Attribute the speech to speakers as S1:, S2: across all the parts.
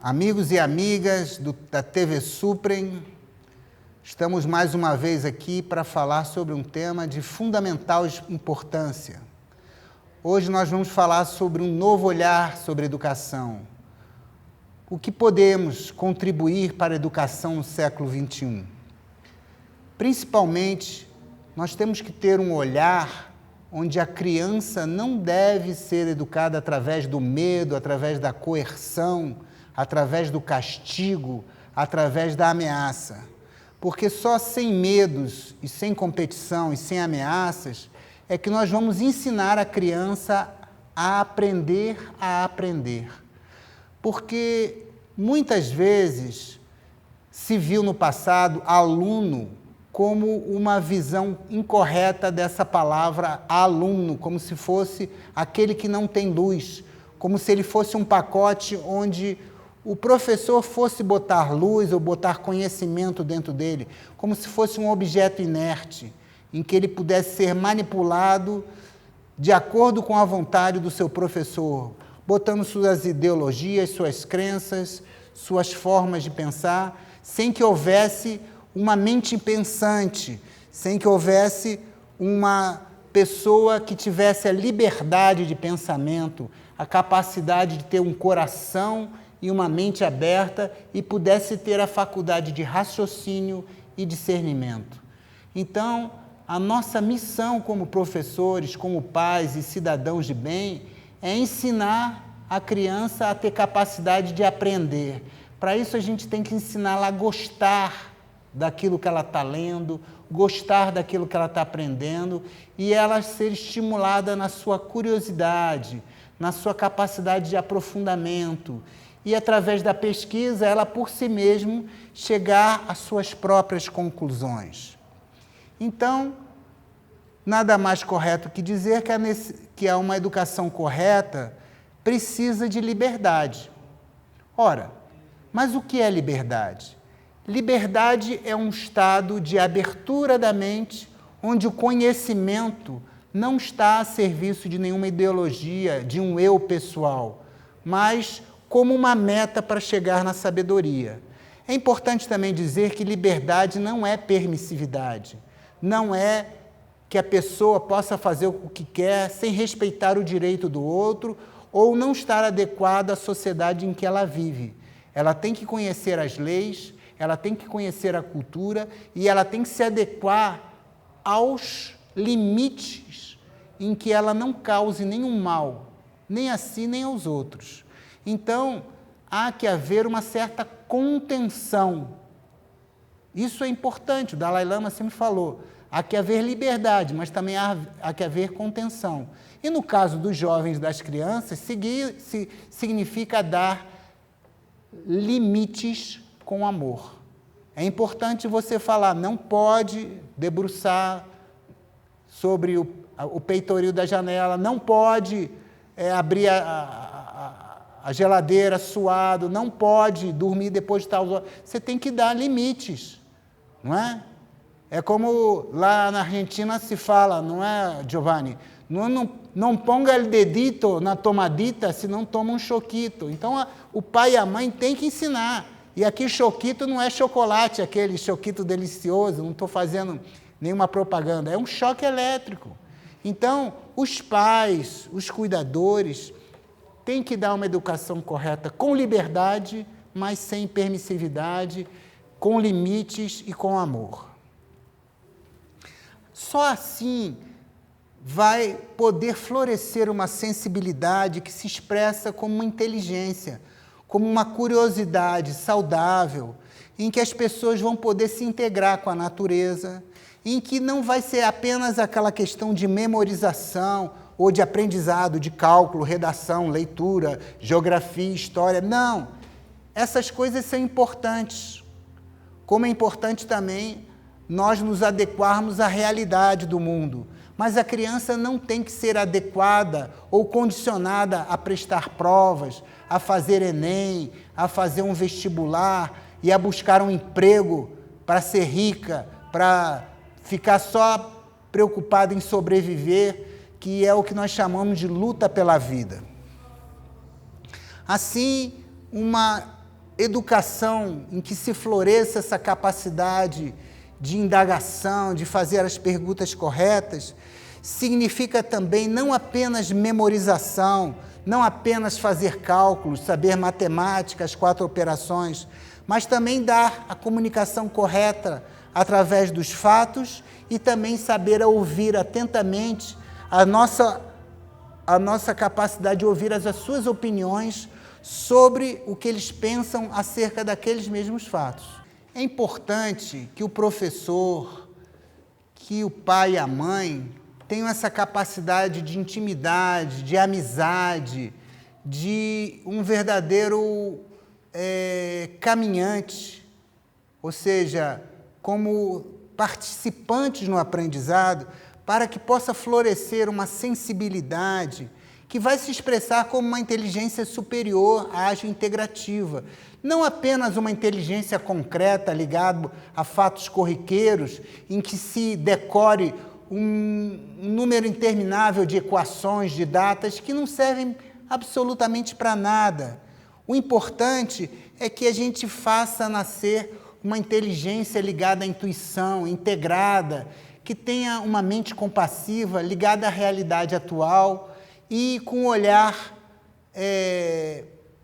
S1: Amigos e amigas da TV Suprem, estamos mais uma vez aqui para falar sobre um tema de fundamental importância. Hoje nós vamos falar sobre um novo olhar sobre educação. O que podemos contribuir para a educação no século XXI? Principalmente, nós temos que ter um olhar onde a criança não deve ser educada através do medo, através da coerção, através do castigo, através da ameaça. Porque só sem medos e sem competição e sem ameaças é que nós vamos ensinar a criança a aprender a aprender. Porque muitas vezes se viu no passado aluno como uma visão incorreta dessa palavra aluno, como se fosse aquele que não tem luz, como se ele fosse um pacote onde o professor fosse botar luz ou botar conhecimento dentro dele, como se fosse um objeto inerte, em que ele pudesse ser manipulado de acordo com a vontade do seu professor, botando suas ideologias, suas crenças, suas formas de pensar, sem que houvesse uma mente pensante, sem que houvesse uma pessoa que tivesse a liberdade de pensamento, a capacidade de ter um coração e uma mente aberta e pudesse ter a faculdade de raciocínio e discernimento. Então, a nossa missão como professores, como pais e cidadãos de bem, é ensinar a criança a ter capacidade de aprender. Para isso, a gente tem que ensiná-la a gostar daquilo que ela está lendo, gostar daquilo que ela está aprendendo e ela ser estimulada na sua curiosidade, na sua capacidade de aprofundamento. E, através da pesquisa, ela, por si mesma, chegar às suas próprias conclusões. Então, nada mais correto que dizer que uma educação correta precisa de liberdade. Ora, mas o que é liberdade? Liberdade é um estado de abertura da mente, onde o conhecimento não está a serviço de nenhuma ideologia, de um eu pessoal, mas como uma meta para chegar na sabedoria. É importante também dizer que liberdade não é permissividade, não é que a pessoa possa fazer o que quer sem respeitar o direito do outro ou não estar adequada à sociedade em que ela vive. Ela tem que conhecer as leis, ela tem que conhecer a cultura e ela tem que se adequar aos limites em que ela não cause nenhum mal, nem a si nem aos outros. Então, há que haver uma certa contenção. Isso é importante, o Dalai Lama sempre falou. Há que haver liberdade, mas também há que haver contenção. E no caso dos jovens e das crianças, significa dar limites com amor. É importante você falar, não pode debruçar sobre o peitoril da janela, não pode abrir a geladeira suado, não pode dormir depois de tal hora. Você tem que dar limites, não é? É como lá na Argentina se fala, não é, Giovanni? Não ponga o dedito na tomadita, senão toma um choquito. Então, o pai e a mãe têm que ensinar. E aqui choquito não é chocolate, aquele choquito delicioso, não estou fazendo nenhuma propaganda, é um choque elétrico. Então, os pais, os cuidadores, têm que dar uma educação correta com liberdade, mas sem permissividade, com limites e com amor. Só assim vai poder florescer uma sensibilidade que se expressa como uma inteligência, como uma curiosidade saudável, em que as pessoas vão poder se integrar com a natureza, em que não vai ser apenas aquela questão de memorização ou de aprendizado, de cálculo, redação, leitura, geografia, história. Não, essas coisas são importantes, como é importante também nós nos adequarmos à realidade do mundo. Mas a criança não tem que ser adequada ou condicionada a prestar provas, a fazer Enem, a fazer um vestibular e a buscar um emprego para ser rica, para ficar só preocupada em sobreviver, que é o que nós chamamos de luta pela vida. Assim, uma educação em que se floresça essa capacidade de indagação, de fazer as perguntas corretas, significa também não apenas memorização, não apenas fazer cálculos, saber matemática, as 4 operações, mas também dar a comunicação correta através dos fatos e também saber ouvir atentamente a nossa capacidade de ouvir as suas opiniões sobre o que eles pensam acerca daqueles mesmos fatos. É importante que o professor, que o pai e a mãe tenham essa capacidade de intimidade, de amizade, de um verdadeiro caminhante, ou seja, como participantes no aprendizado, para que possa florescer uma sensibilidade que vai se expressar como uma inteligência superior, ágil, integrativa. Não apenas uma inteligência concreta ligada a fatos corriqueiros, em que se decore um número interminável de equações, de datas, que não servem absolutamente para nada. O importante é que a gente faça nascer uma inteligência ligada à intuição, integrada, que tenha uma mente compassiva, ligada à realidade atual e com um olhar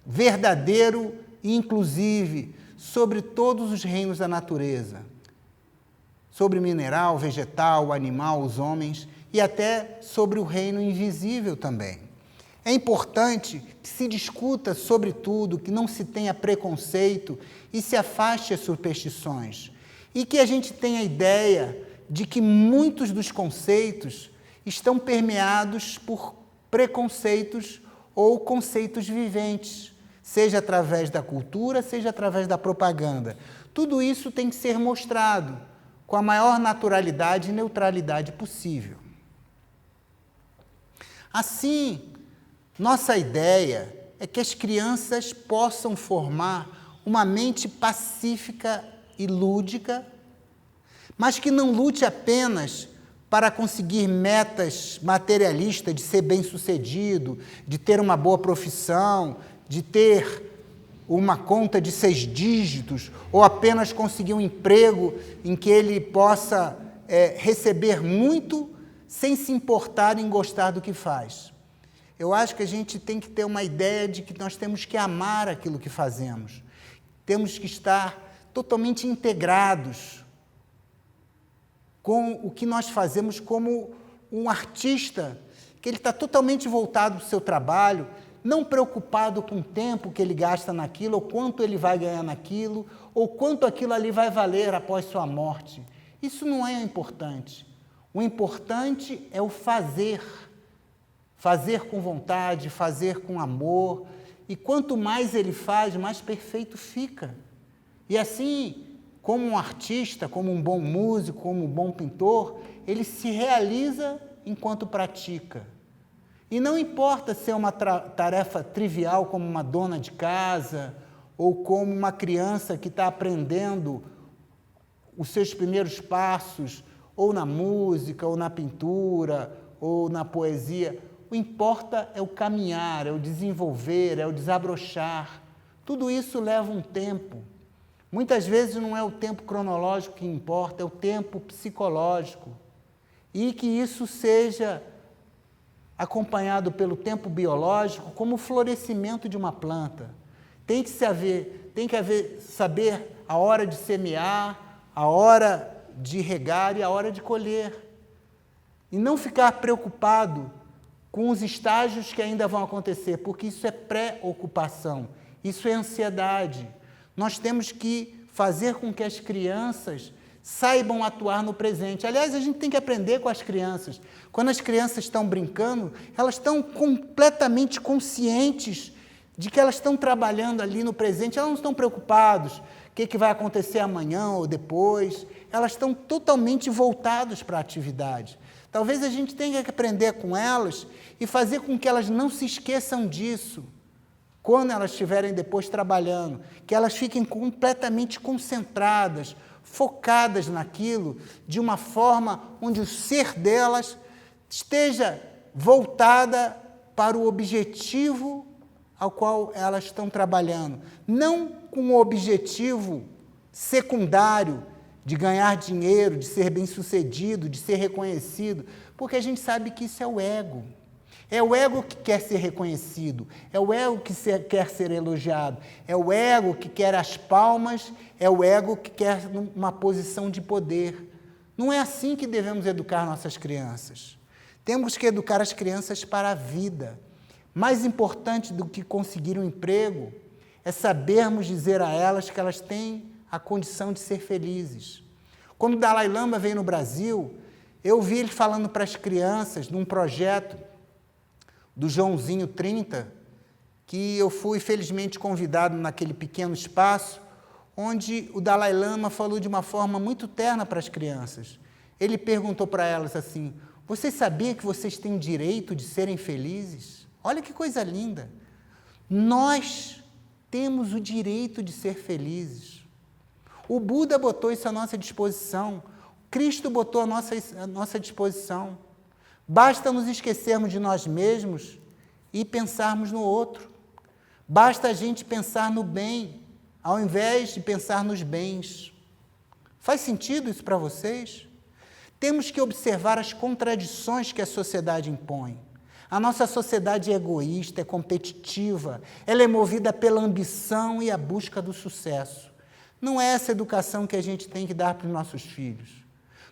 S1: verdadeiro e inclusive sobre todos os reinos da natureza, sobre o mineral, vegetal, o animal, os homens e até sobre o reino invisível também. É importante que se discuta sobre tudo, que não se tenha preconceito e se afaste as superstições. E que a gente tenha a ideia de que muitos dos conceitos estão permeados por preconceitos ou conceitos viventes, seja através da cultura, seja através da propaganda. Tudo isso tem que ser mostrado com a maior naturalidade e neutralidade possível. Assim, nossa ideia é que as crianças possam formar uma mente pacífica e lúdica, mas que não lute apenas para conseguir metas materialistas de ser bem-sucedido, de ter uma boa profissão, de ter uma conta de 6 dígitos, ou apenas conseguir um emprego em que ele possa receber muito sem se importar em gostar do que faz. Eu acho que a gente tem que ter uma ideia de que nós temos que amar aquilo que fazemos. Temos que estar totalmente integrados com o que nós fazemos como um artista, que ele está totalmente voltado para o seu trabalho, não preocupado com o tempo que ele gasta naquilo, ou quanto ele vai ganhar naquilo, ou quanto aquilo ali vai valer após sua morte. Isso não é importante. O importante é o fazer. Fazer com vontade, fazer com amor. E quanto mais ele faz, mais perfeito fica. E assim, como um artista, como um bom músico, como um bom pintor, ele se realiza enquanto pratica. E não importa se é uma tarefa trivial como uma dona de casa ou como uma criança que está aprendendo os seus primeiros passos, ou na música, ou na pintura, ou na poesia. O que importa é o caminhar, é o desenvolver, é o desabrochar. Tudo isso leva um tempo. Muitas vezes não é o tempo cronológico que importa, é o tempo psicológico. E que isso seja acompanhado pelo tempo biológico como o florescimento de uma planta. Tem que saber a hora de semear, a hora de regar e a hora de colher. E não ficar preocupado com os estágios que ainda vão acontecer, porque isso é preocupação, isso é ansiedade. Nós temos que fazer com que as crianças saibam atuar no presente. Aliás, a gente tem que aprender com as crianças. Quando as crianças estão brincando, elas estão completamente conscientes de que elas estão trabalhando ali no presente, elas não estão preocupadas o que vai acontecer amanhã ou depois, elas estão totalmente voltadas para a atividade. Talvez a gente tenha que aprender com elas e fazer com que elas não se esqueçam disso, quando elas estiverem depois trabalhando, que elas fiquem completamente concentradas, focadas naquilo, de uma forma onde o ser delas esteja voltada para o objetivo ao qual elas estão trabalhando, não com o objetivo secundário de ganhar dinheiro, de ser bem-sucedido, de ser reconhecido, porque a gente sabe que isso é o ego. É o ego que quer ser reconhecido, é o ego que quer ser elogiado, é o ego que quer as palmas, é o ego que quer uma posição de poder. Não é assim que devemos educar nossas crianças. Temos que educar as crianças para a vida. Mais importante do que conseguir um emprego é sabermos dizer a elas que elas têm a condição de ser felizes. Quando o Dalai Lama veio no Brasil, eu vi ele falando para as crianças num projeto do Joãozinho 30, que eu fui felizmente convidado naquele pequeno espaço, onde o Dalai Lama falou de uma forma muito terna para as crianças. Ele perguntou para elas assim: vocês sabiam que vocês têm o direito de serem felizes? Olha que coisa linda! Nós temos o direito de ser felizes. O Buda botou isso à nossa disposição, Cristo botou à nossa disposição. Basta nos esquecermos de nós mesmos e pensarmos no outro. Basta a gente pensar no bem, ao invés de pensar nos bens. Faz sentido isso para vocês? Temos que observar as contradições que a sociedade impõe. A nossa sociedade é egoísta, é competitiva, ela é movida pela ambição e a busca do sucesso. Não é essa educação que a gente tem que dar para os nossos filhos.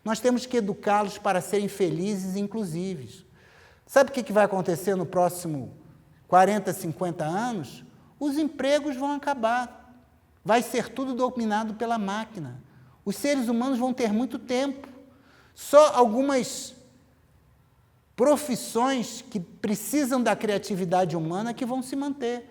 S1: Nós temos que educá-los para serem felizes e inclusivos. Sabe o que vai acontecer no próximo 40, 50 anos? Os empregos vão acabar. Vai ser tudo dominado pela máquina. Os seres humanos vão ter muito tempo. Só algumas profissões que precisam da criatividade humana que vão se manter.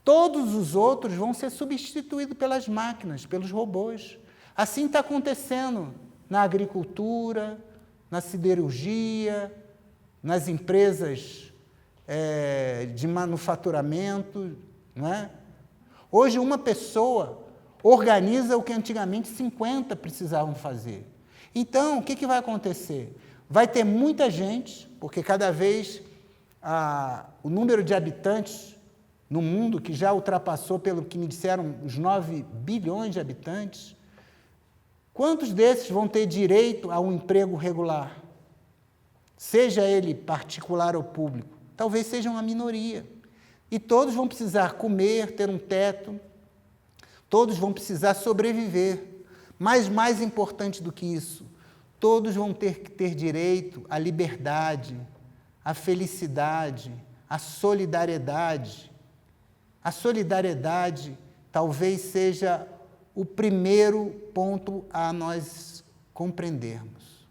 S1: Todos os outros vão ser substituídos pelas máquinas, pelos robôs. Assim está acontecendo na agricultura, na siderurgia, nas empresas de manufaturamento, não é? Hoje uma pessoa organiza o que antigamente 50 precisavam fazer. Então, o que vai acontecer? Vai ter muita gente, porque cada vez o número de habitantes no mundo, que já ultrapassou, pelo que me disseram, os 9 bilhões de habitantes, quantos desses vão ter direito a um emprego regular? Seja ele particular ou público? Talvez seja uma minoria. E todos vão precisar comer, ter um teto, todos vão precisar sobreviver. Mas mais importante do que isso, todos vão ter que ter direito à liberdade, à felicidade, à solidariedade. A solidariedade talvez seja o primeiro ponto a nós compreendermos.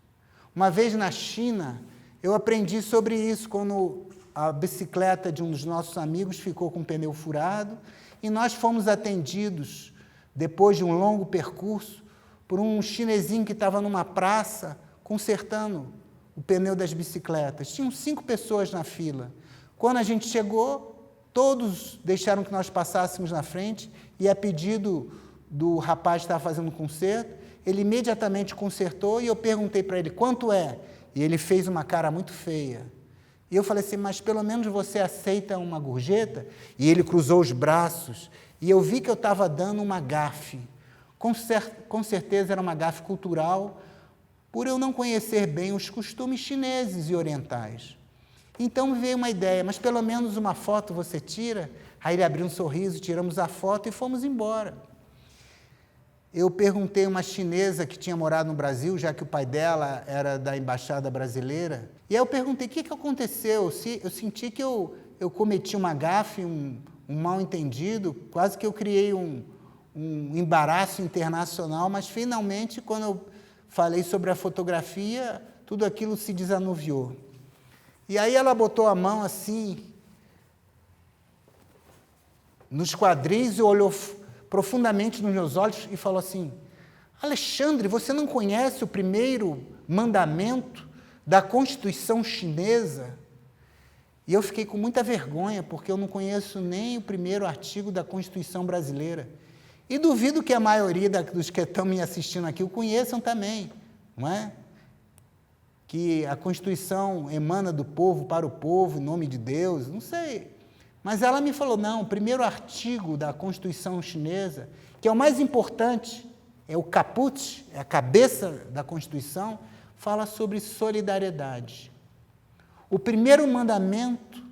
S1: Uma vez na China, eu aprendi sobre isso quando a bicicleta de um dos nossos amigos ficou com o pneu furado e nós fomos atendidos, depois de um longo percurso, por um chinesinho que estava numa praça consertando o pneu das bicicletas. Tinham 5 pessoas na fila. Quando a gente chegou, todos deixaram que nós passássemos na frente e, a pedido do rapaz que estava fazendo o conserto, ele imediatamente consertou e eu perguntei para ele, quanto é? E ele fez uma cara muito feia. E eu falei assim, mas pelo menos você aceita uma gorjeta? E ele cruzou os braços e eu vi que eu estava dando uma gafe. Com certeza era uma gafe cultural, por eu não conhecer bem os costumes chineses e orientais. Então me veio uma ideia, mas pelo menos uma foto você tira? Aí ele abriu um sorriso, tiramos a foto e fomos embora. Eu perguntei a uma chinesa que tinha morado no Brasil, já que o pai dela era da embaixada brasileira, e aí eu perguntei, o que aconteceu? Eu senti que eu cometi uma gafe, um mal-entendido, quase que eu criei um embaraço internacional, mas finalmente, quando eu falei sobre a fotografia, tudo aquilo se desanuviou. E aí ela botou a mão assim, nos quadris e olhou profundamente nos meus olhos e falou assim, Alexandre, você não conhece o primeiro mandamento da Constituição chinesa? E eu fiquei com muita vergonha, porque eu não conheço nem o primeiro artigo da Constituição brasileira. E duvido que a maioria dos que estão me assistindo aqui o conheçam também, não é? Que a Constituição emana do povo para o povo, em nome de Deus, não sei. Mas ela me falou, não, o primeiro artigo da Constituição chinesa, que é o mais importante, é o caput, é a cabeça da Constituição, fala sobre solidariedade. O primeiro mandamento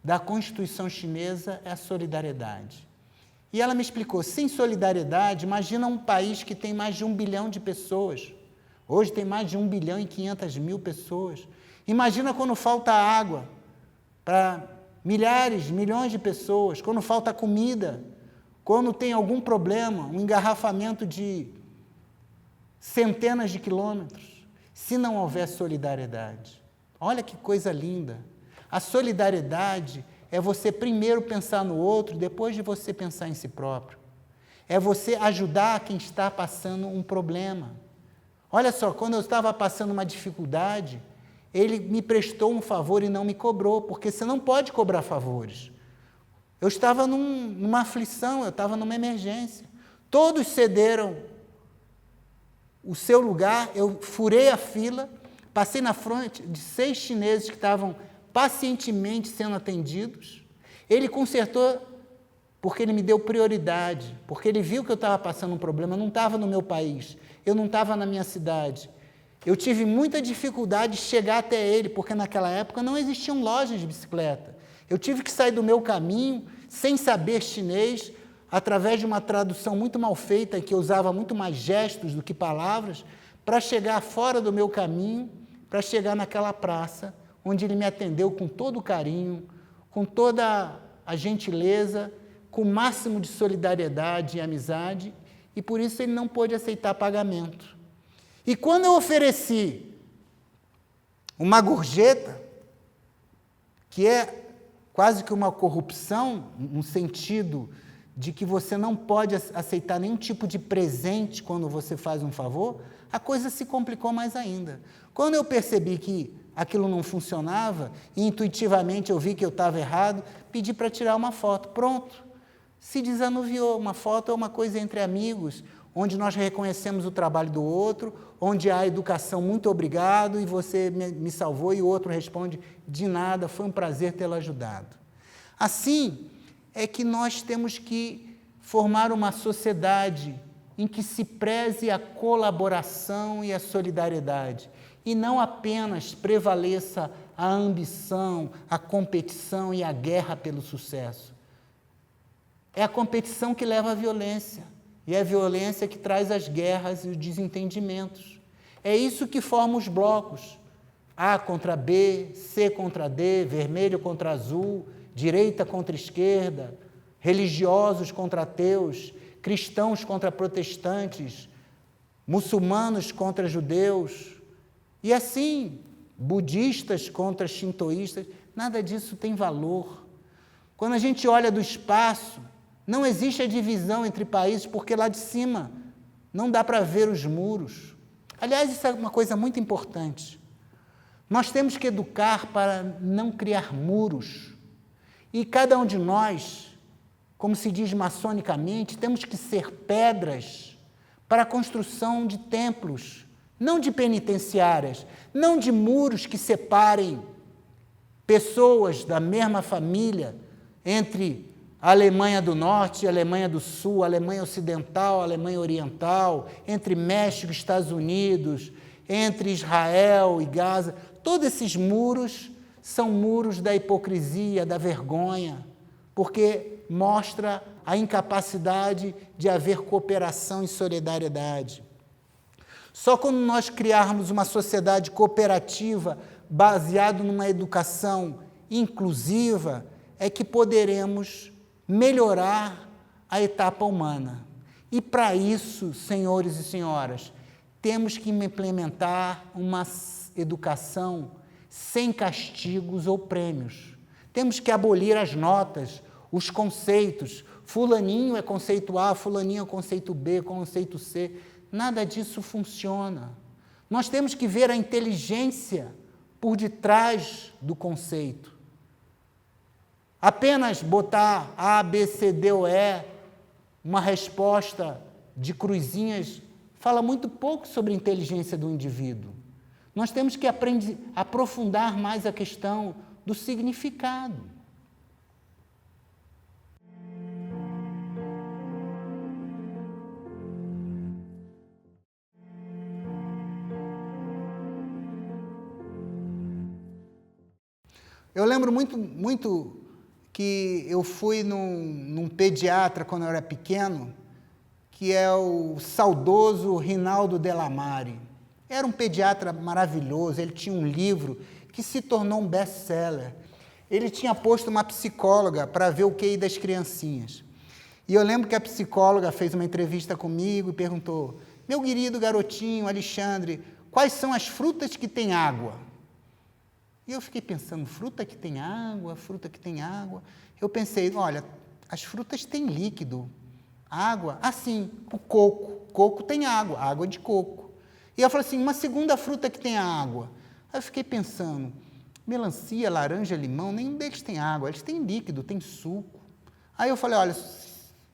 S1: da Constituição chinesa é a solidariedade. E ela me explicou, sem solidariedade, imagina um país que tem mais de 1 bilhão de pessoas. Hoje tem mais de 1 bilhão e 500 mil pessoas. Imagina quando falta água para milhares, milhões de pessoas, quando falta comida, quando tem algum problema, um engarrafamento de centenas de quilômetros, se não houver solidariedade. Olha que coisa linda. A solidariedade é você primeiro pensar no outro, depois de você pensar em si próprio. É você ajudar quem está passando um problema. Olha só, quando eu estava passando uma dificuldade, ele me prestou um favor e não me cobrou, porque você não pode cobrar favores. Eu estava numa aflição, eu estava numa emergência. Todos cederam o seu lugar, eu furei a fila, passei na frente de 6 chineses que estavam pacientemente sendo atendidos. Ele consertou porque ele me deu prioridade, porque ele viu que eu estava passando um problema, eu não estava no meu país, eu não estava na minha cidade. Eu tive muita dificuldade de chegar até ele, porque naquela época não existiam lojas de bicicleta. Eu tive que sair do meu caminho, sem saber chinês, através de uma tradução muito mal feita, que usava muito mais gestos do que palavras, para chegar fora do meu caminho, para chegar naquela praça, onde ele me atendeu com todo o carinho, com toda a gentileza, com o máximo de solidariedade e amizade, e por isso ele não pôde aceitar pagamento. E quando eu ofereci uma gorjeta, que é quase que uma corrupção, no sentido de que você não pode aceitar nenhum tipo de presente quando você faz um favor, a coisa se complicou mais ainda. Quando eu percebi que aquilo não funcionava, e intuitivamente eu vi que eu estava errado, pedi para tirar uma foto. Pronto, se desanuviou. Uma foto é uma coisa entre amigos, onde nós reconhecemos o trabalho do outro, onde há educação, muito obrigado, e você me salvou, e o outro responde, de nada, foi um prazer tê-lo ajudado. Assim é que nós temos que formar uma sociedade em que se preze a colaboração e a solidariedade, e não apenas prevaleça a ambição, a competição e a guerra pelo sucesso. É a competição que leva à violência, e é a violência que traz as guerras e os desentendimentos. É isso que forma os blocos, A contra B, C contra D, vermelho contra azul, direita contra esquerda, religiosos contra ateus, cristãos contra protestantes, muçulmanos contra judeus, e assim, budistas contra shintoístas. Nada disso tem valor. Quando a gente olha do espaço, não existe a divisão entre países, porque lá de cima não dá para ver os muros. Aliás, isso é uma coisa muito importante. Nós temos que educar para não criar muros. E cada um de nós, como se diz maçonicamente, temos que ser pedras para a construção de templos, não de penitenciárias, não de muros que separem pessoas da mesma família entre a Alemanha do Norte e a Alemanha do Sul, a Alemanha Ocidental, a Alemanha Oriental, entre México e Estados Unidos, entre Israel e Gaza. Todos esses muros são muros da hipocrisia, da vergonha, porque mostra a incapacidade de haver cooperação e solidariedade. Só quando nós criarmos uma sociedade cooperativa baseada numa educação inclusiva é que poderemos melhorar a etapa humana. E para isso, senhores e senhoras, temos que implementar uma educação sem castigos ou prêmios. Temos que abolir as notas, os conceitos. Fulaninho é conceito A, fulaninho é conceito B, conceito C. Nada disso funciona. Nós temos que ver a inteligência por detrás do conceito. Apenas botar A, B, C, D ou E, uma resposta de cruzinhas, fala muito pouco sobre a inteligência do indivíduo. Nós temos que aprofundar mais a questão do significado. Eu lembro muito que eu fui num pediatra quando eu era pequeno, que é o saudoso Rinaldo Delamare. Era um pediatra maravilhoso, ele tinha um livro que se tornou um best-seller. Ele tinha posto uma psicóloga para ver o QI das criancinhas. E eu lembro que a psicóloga fez uma entrevista comigo e perguntou: meu querido garotinho Alexandre, quais são as frutas que têm água? E eu fiquei pensando, fruta que tem água, fruta que tem água. Eu pensei, olha, as frutas têm líquido, água. Sim, o coco. Coco tem água, água de coco. E eu falei assim, uma segunda fruta que tem água. Aí eu fiquei pensando, melancia, laranja, limão, nenhum deles tem água, eles têm líquido, têm suco. Aí eu falei, olha,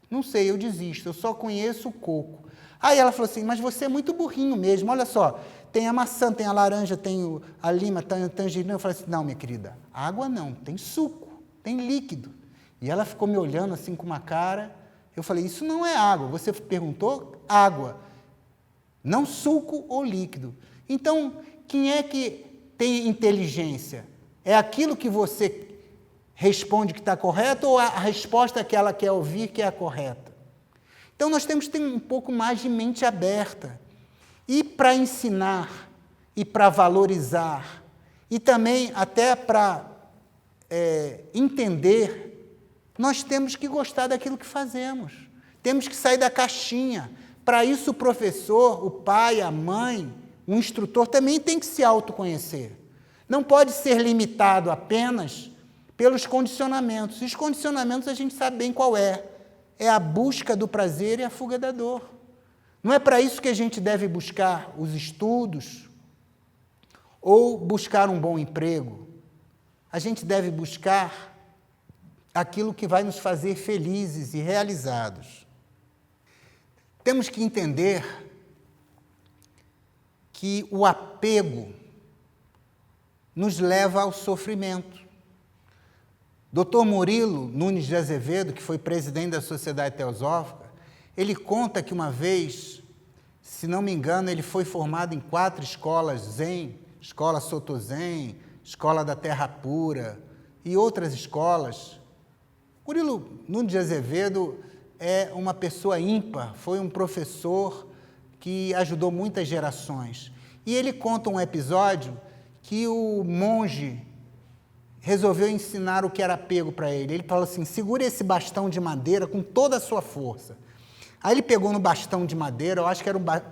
S1: não sei, eu desisto, eu só conheço o coco. Aí ela falou assim, mas você é muito burrinho mesmo, olha só, tem a maçã, tem a laranja, tem a lima, tem a tangerina. Eu falei assim, não, minha querida, água não, tem suco, tem líquido. E ela ficou me olhando assim com uma cara, eu falei, isso não é água, você perguntou água, não suco ou líquido. Então, quem é que tem inteligência? É aquilo que você responde que está correto ou a resposta que ela quer ouvir que é a correta? Então, nós temos que ter um pouco mais de mente aberta. E para ensinar, e para valorizar, e também até para entender, nós temos que gostar daquilo que fazemos. Temos que sair da caixinha. Para isso, o professor, o pai, a mãe, o instrutor também tem que se autoconhecer. Não pode ser limitado apenas pelos condicionamentos. Os condicionamentos a gente sabe bem qual é. É a busca do prazer e a fuga da dor. Não é para isso que a gente deve buscar os estudos ou buscar um bom emprego. A gente deve buscar aquilo que vai nos fazer felizes e realizados. Temos que entender que o apego nos leva ao sofrimento. Dr. Murilo Nunes de Azevedo, que foi presidente da Sociedade Teosófica, ele conta que uma vez, se não me engano, ele foi formado em 4 escolas Zen, Escola Soto Zen, Escola da Terra Pura e outras escolas. Murilo Nunes de Azevedo é uma pessoa ímpar, foi um professor que ajudou muitas gerações. E ele conta um episódio que o monge resolveu ensinar o que era apego para ele. Ele falou assim, segure esse bastão de madeira com toda a sua força. Aí ele pegou no bastão de madeira, eu acho que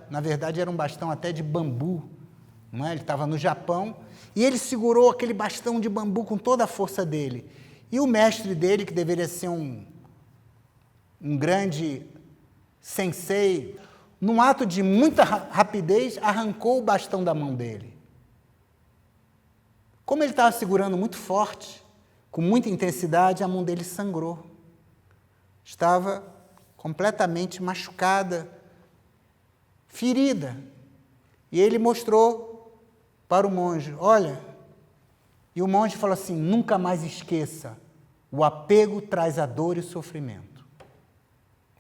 S1: na verdade era um bastão até de bambu, não é? Ele estava no Japão, e ele segurou aquele bastão de bambu com toda a força dele. E o mestre dele, que deveria ser um grande sensei, num ato de muita rapidez, arrancou o bastão da mão dele. Como ele estava segurando muito forte, com muita intensidade, a mão dele sangrou. Estava completamente machucada, ferida. E ele mostrou para o monge, olha, e o monge falou assim, nunca mais esqueça, o apego traz a dor e o sofrimento.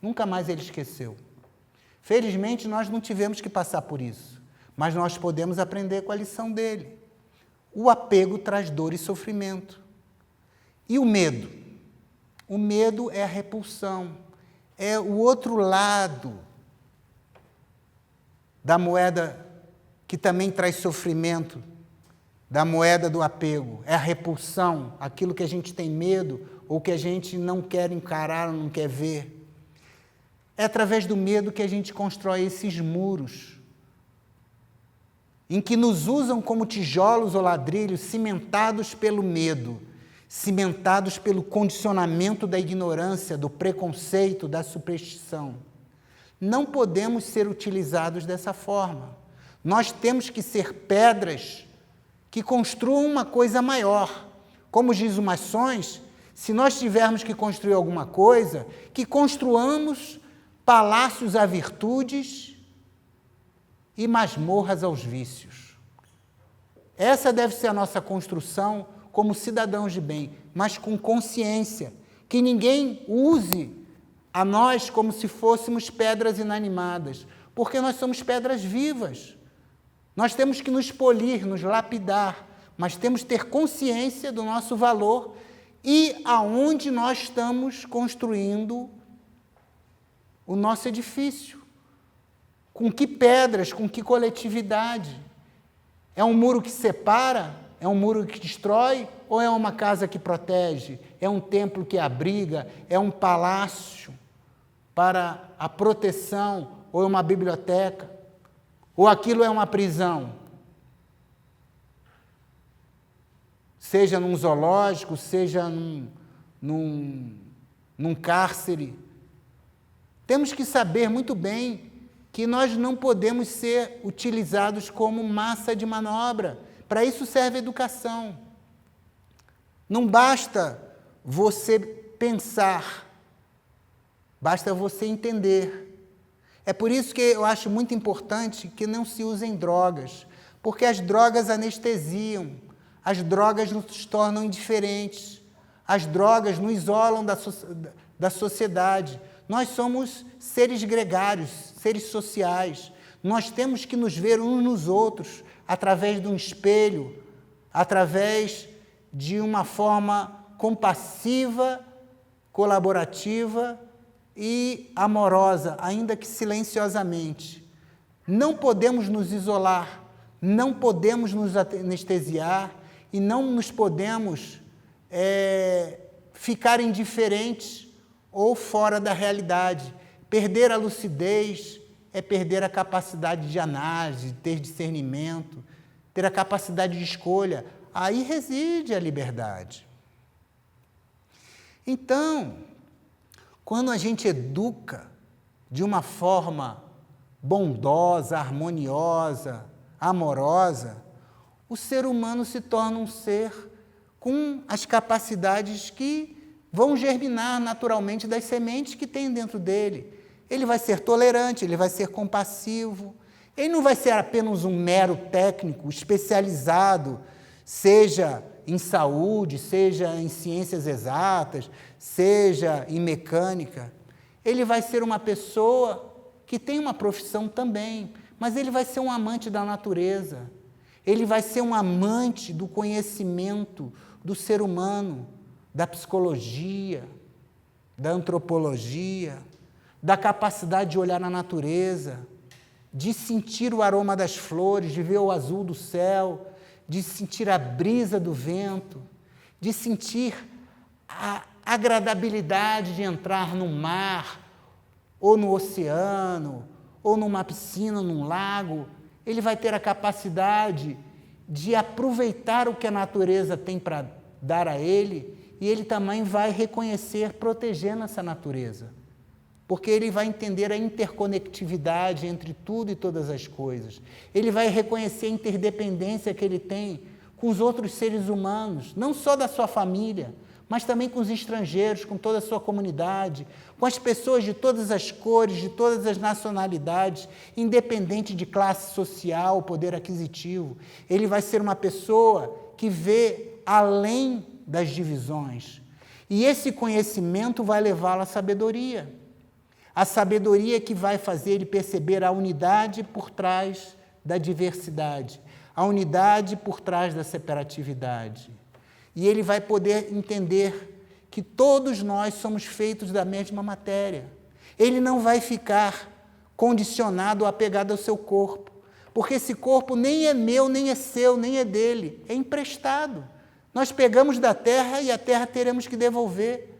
S1: Nunca mais ele esqueceu. Felizmente, nós não tivemos que passar por isso, mas nós podemos aprender com a lição dele. O apego traz dor e sofrimento. E o medo? O medo é a repulsão. É o outro lado da moeda que também traz sofrimento, da moeda do apego. É a repulsão, aquilo que a gente tem medo ou que a gente não quer encarar ou não quer ver. É através do medo que a gente constrói esses muros, em que nos usam como tijolos ou ladrilhos cimentados pelo medo, cimentados pelo condicionamento da ignorância, do preconceito, da superstição. Não podemos ser utilizados dessa forma. Nós temos que ser pedras que construam uma coisa maior. Como diz o Maçons, se nós tivermos que construir alguma coisa, que construamos palácios a virtudes e masmorras aos vícios. Essa deve ser a nossa construção como cidadãos de bem, mas com consciência, que ninguém use a nós como se fôssemos pedras inanimadas, porque nós somos pedras vivas. Nós temos que nos polir, nos lapidar, mas temos que ter consciência do nosso valor e aonde nós estamos construindo o nosso edifício. Com que pedras, com que coletividade? É um muro que separa? É um muro que destrói? Ou é uma casa que protege? É um templo que abriga? É um palácio para a proteção? Ou é uma biblioteca? Ou aquilo é uma prisão? Seja num zoológico, seja num cárcere. Temos que saber muito bem que nós não podemos ser utilizados como massa de manobra. Para isso serve a educação. Não basta você pensar, basta você entender. É por isso que eu acho muito importante que não se usem drogas, porque as drogas anestesiam, as drogas nos tornam indiferentes, as drogas nos isolam da sociedade. Nós somos seres gregários, seres sociais. Nós temos que nos ver uns nos outros através de um espelho, através de uma forma compassiva, colaborativa e amorosa, ainda que silenciosamente. Não podemos nos isolar, não podemos nos anestesiar e não nos podemos ficar indiferentes ou fora da realidade. Perder a lucidez é perder a capacidade de análise, de ter discernimento, ter a capacidade de escolha. Aí reside a liberdade. Então, quando a gente educa de uma forma bondosa, harmoniosa, amorosa, o ser humano se torna um ser com as capacidades que vão germinar naturalmente das sementes que tem dentro dele. Ele vai ser tolerante, ele vai ser compassivo, ele não vai ser apenas um mero técnico especializado, seja em saúde, seja em ciências exatas, seja em mecânica. Ele vai ser uma pessoa que tem uma profissão também, mas ele vai ser um amante da natureza, ele vai ser um amante do conhecimento do ser humano, da psicologia, da antropologia, da capacidade de olhar na natureza, de sentir o aroma das flores, de ver o azul do céu, de sentir a brisa do vento, de sentir a agradabilidade de entrar no mar, ou no oceano, ou numa piscina, num lago. Ele vai ter a capacidade de aproveitar o que a natureza tem para dar a ele, e ele também vai reconhecer, protegendo essa natureza, porque ele vai entender a interconectividade entre tudo e todas as coisas. Ele vai reconhecer a interdependência que ele tem com os outros seres humanos, não só da sua família, mas também com os estrangeiros, com toda a sua comunidade, com as pessoas de todas as cores, de todas as nacionalidades, independente de classe social, poder aquisitivo. Ele vai ser uma pessoa que vê além das divisões. E esse conhecimento vai levá-lo à sabedoria. A sabedoria que vai fazer ele perceber a unidade por trás da diversidade, a unidade por trás da separatividade. E ele vai poder entender que todos nós somos feitos da mesma matéria. Ele não vai ficar condicionado ou apegado ao seu corpo, porque esse corpo nem é meu, nem é seu, nem é dele, é emprestado. Nós pegamos da terra e a terra teremos que devolver.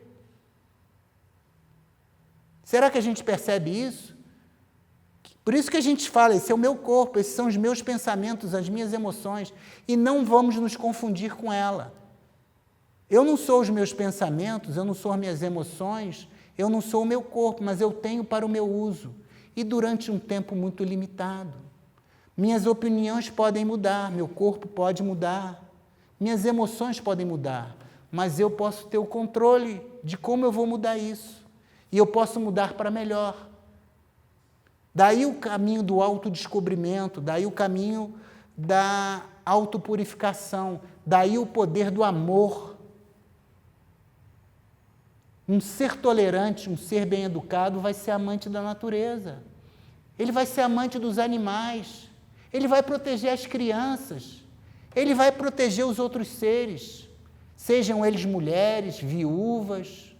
S1: Será que a gente percebe isso? Por isso que a gente fala, esse é o meu corpo, esses são os meus pensamentos, as minhas emoções, e não vamos nos confundir com ela. Eu não sou os meus pensamentos, eu não sou as minhas emoções, eu não sou o meu corpo, mas eu tenho para o meu uso, e durante um tempo muito limitado. Minhas opiniões podem mudar, meu corpo pode mudar, minhas emoções podem mudar, mas eu posso ter o controle de como eu vou mudar isso. E eu posso mudar para melhor. Daí o caminho do autodescobrimento, daí o caminho da autopurificação, daí o poder do amor. Um ser tolerante, um ser bem educado vai ser amante da natureza. Ele vai ser amante dos animais. Ele vai proteger as crianças. Ele vai proteger os outros seres, sejam eles mulheres, viúvas,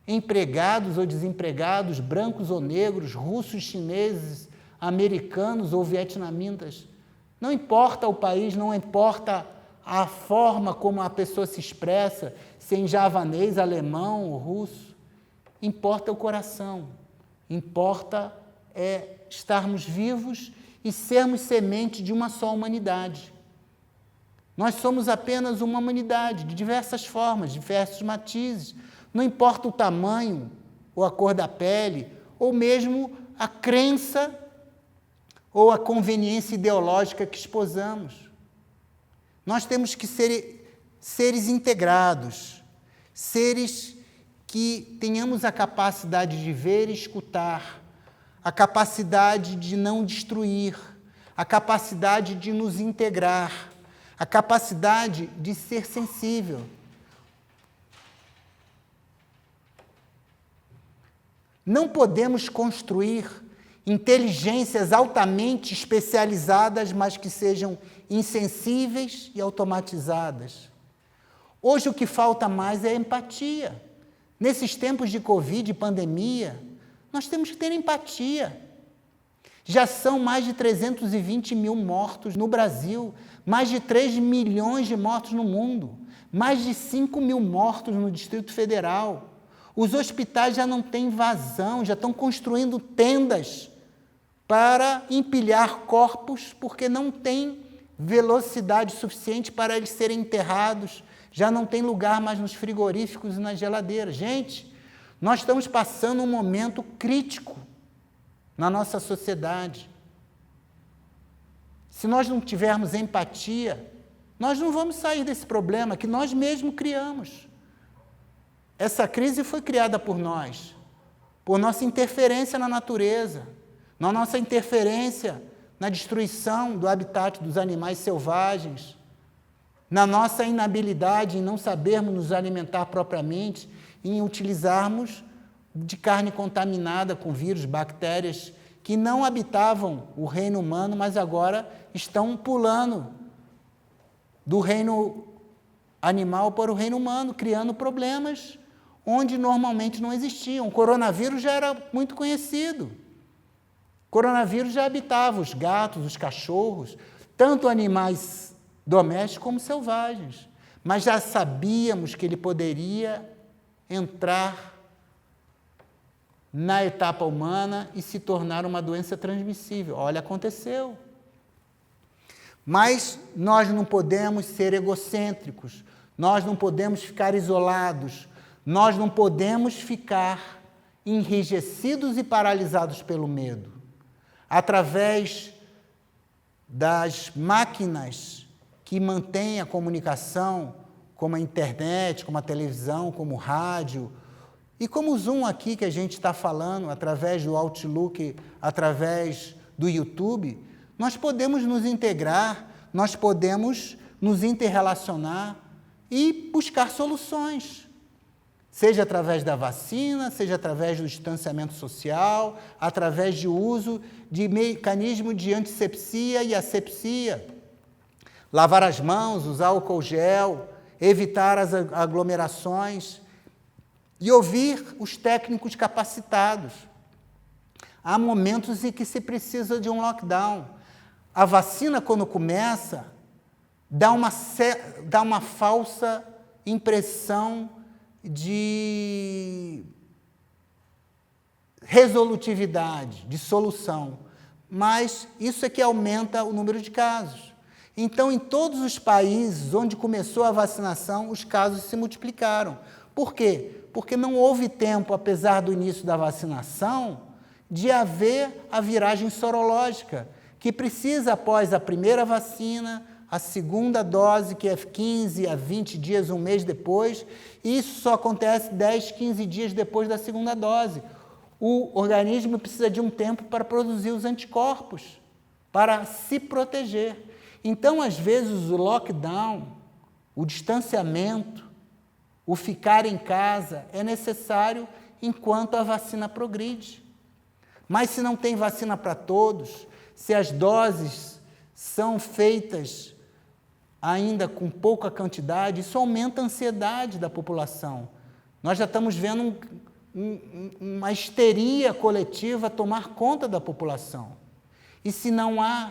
S1: empregados ou desempregados, brancos ou negros, russos, chineses, americanos ou vietnamitas. Não importa o país, não importa a forma como a pessoa se expressa, se é em javanês, alemão ou russo. Importa o coração, importa estarmos vivos e sermos semente de uma só humanidade. Nós somos apenas uma humanidade, de diversas formas, diversos matizes. Não importa o tamanho, ou a cor da pele, ou mesmo a crença ou a conveniência ideológica que esposamos. Nós temos que ser seres integrados, seres que tenhamos a capacidade de ver e escutar, a capacidade de não destruir, a capacidade de nos integrar, a capacidade de ser sensível. Não podemos construir inteligências altamente especializadas, mas que sejam insensíveis e automatizadas. Hoje o que falta mais é empatia. Nesses tempos de Covid e pandemia, nós temos que ter empatia. Já são mais de 320 mil mortos no Brasil, mais de 3 milhões de mortos no mundo, mais de 5 mil mortos no Distrito Federal. Os hospitais já não têm vazão, já estão construindo tendas para empilhar corpos, porque não tem velocidade suficiente para eles serem enterrados, já não tem lugar mais nos frigoríficos e nas geladeiras. Gente, nós estamos passando um momento crítico na nossa sociedade. Se nós não tivermos empatia, nós não vamos sair desse problema que nós mesmos criamos. Essa crise foi criada por nós, por nossa interferência na natureza, na nossa interferência na destruição do habitat dos animais selvagens, na nossa inabilidade em não sabermos nos alimentar propriamente, em utilizarmos de carne contaminada com vírus, bactérias, que não habitavam o reino humano, mas agora estão pulando do reino animal para o reino humano, criando problemas onde normalmente não existiam. O coronavírus já era muito conhecido. O coronavírus já habitava os gatos, os cachorros, tanto animais domésticos como selvagens. Mas já sabíamos que ele poderia entrar na etapa humana e se tornar uma doença transmissível. Olha, aconteceu. Mas nós não podemos ser egocêntricos, nós não podemos ficar isolados, nós não podemos ficar enrijecidos e paralisados pelo medo. Através das máquinas que mantêm a comunicação, como a internet, como a televisão, como o rádio, e como o Zoom aqui que a gente está falando, através do Outlook, através do YouTube, nós podemos nos integrar, nós podemos nos interrelacionar e buscar soluções. Seja através da vacina, seja através do distanciamento social, através de uso de mecanismo de antisepsia e asepsia. Lavar as mãos, usar álcool gel, evitar as aglomerações e ouvir os técnicos capacitados. Há momentos em que se precisa de um lockdown. A vacina, quando começa, dá uma falsa impressão de resolutividade, de solução, mas isso é que aumenta o número de casos. Então, em todos os países onde começou a vacinação, os casos se multiplicaram. Por quê? Porque não houve tempo, apesar do início da vacinação, de haver a viragem sorológica, que precisa, após a primeira vacina, a segunda dose, que é 15 a 20 dias, um mês depois, isso só acontece 10, 15 dias depois da segunda dose. O organismo precisa de um tempo para produzir os anticorpos, para se proteger. Então, às vezes, o lockdown, o distanciamento, o ficar em casa é necessário enquanto a vacina progride. Mas se não tem vacina para todos, se as doses são feitas ainda com pouca quantidade, isso aumenta a ansiedade da população. Nós já estamos vendo uma histeria coletiva tomar conta da população. E se não há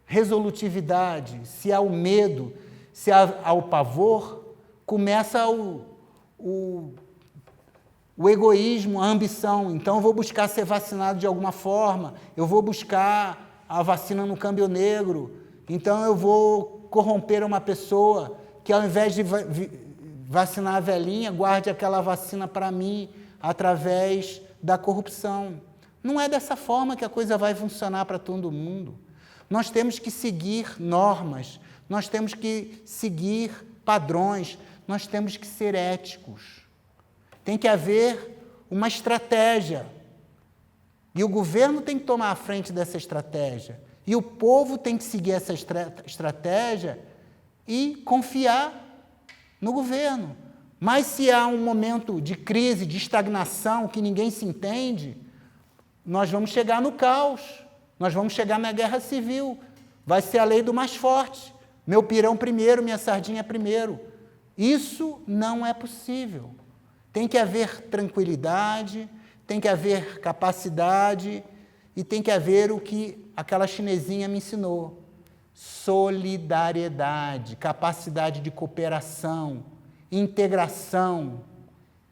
S1: resolutividade, se há o medo, se há o pavor, começa o egoísmo, a ambição. Então, eu vou buscar ser vacinado de alguma forma, eu vou buscar a vacina no câmbio negro, então eu vou corromper uma pessoa que, ao invés de vacinar a velhinha, guarde aquela vacina para mim, através da corrupção. Não é dessa forma que a coisa vai funcionar para todo mundo. Nós temos que seguir normas, nós temos que seguir padrões, nós temos que ser éticos. Tem que haver uma estratégia. E o governo tem que tomar a frente dessa estratégia. E o povo tem que seguir essa estratégia e confiar no governo. Mas se há um momento de crise, de estagnação, que ninguém se entende, nós vamos chegar no caos, nós vamos chegar na guerra civil. Vai ser a lei do mais forte. Meu pirão primeiro, minha sardinha primeiro. Isso não é possível. Tem que haver tranquilidade, tem que haver capacidade e tem que haver o que aquela chinesinha me ensinou: solidariedade, capacidade de cooperação, integração,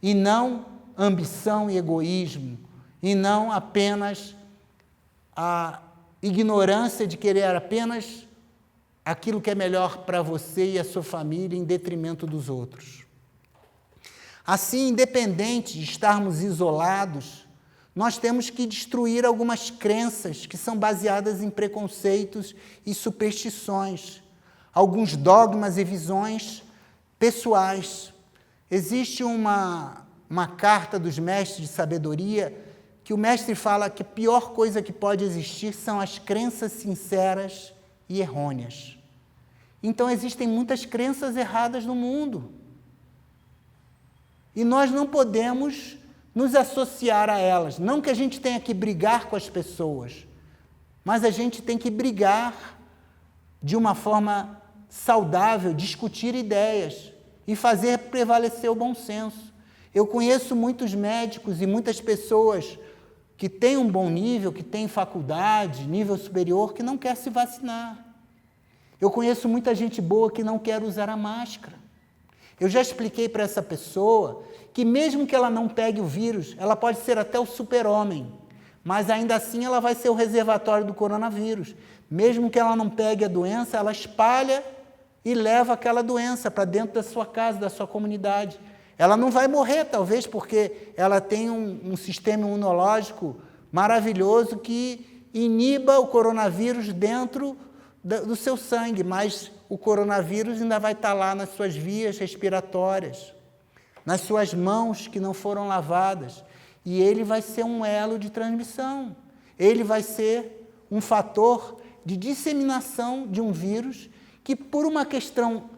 S1: e não ambição e egoísmo, e não apenas a ignorância de querer apenas aquilo que é melhor para você e a sua família em detrimento dos outros. Assim, independente de estarmos isolados, nós temos que destruir algumas crenças que são baseadas em preconceitos e superstições, alguns dogmas e visões pessoais. Existe uma carta dos mestres de sabedoria que o mestre fala que a pior coisa que pode existir são as crenças sinceras e errôneas. Então, existem muitas crenças erradas no mundo. E nós não podemos nos associar a elas. Não que a gente tenha que brigar com as pessoas, mas a gente tem que brigar de uma forma saudável, discutir ideias e fazer prevalecer o bom senso. Eu conheço muitos médicos e muitas pessoas que têm um bom nível, que têm faculdade, nível superior, que não quer se vacinar. Eu conheço muita gente boa que não quer usar a máscara. Eu já expliquei para essa pessoa que mesmo que ela não pegue o vírus, ela pode ser até o super-homem, mas ainda assim ela vai ser o reservatório do coronavírus. Mesmo que ela não pegue a doença, ela espalha e leva aquela doença para dentro da sua casa, da sua comunidade. Ela não vai morrer, talvez, porque ela tem um sistema imunológico maravilhoso que iniba o coronavírus dentro do seu sangue, mas o coronavírus ainda vai estar lá nas suas vias respiratórias, nas suas mãos que não foram lavadas, e ele vai ser um elo de transmissão, ele vai ser um fator de disseminação de um vírus que, por uma questão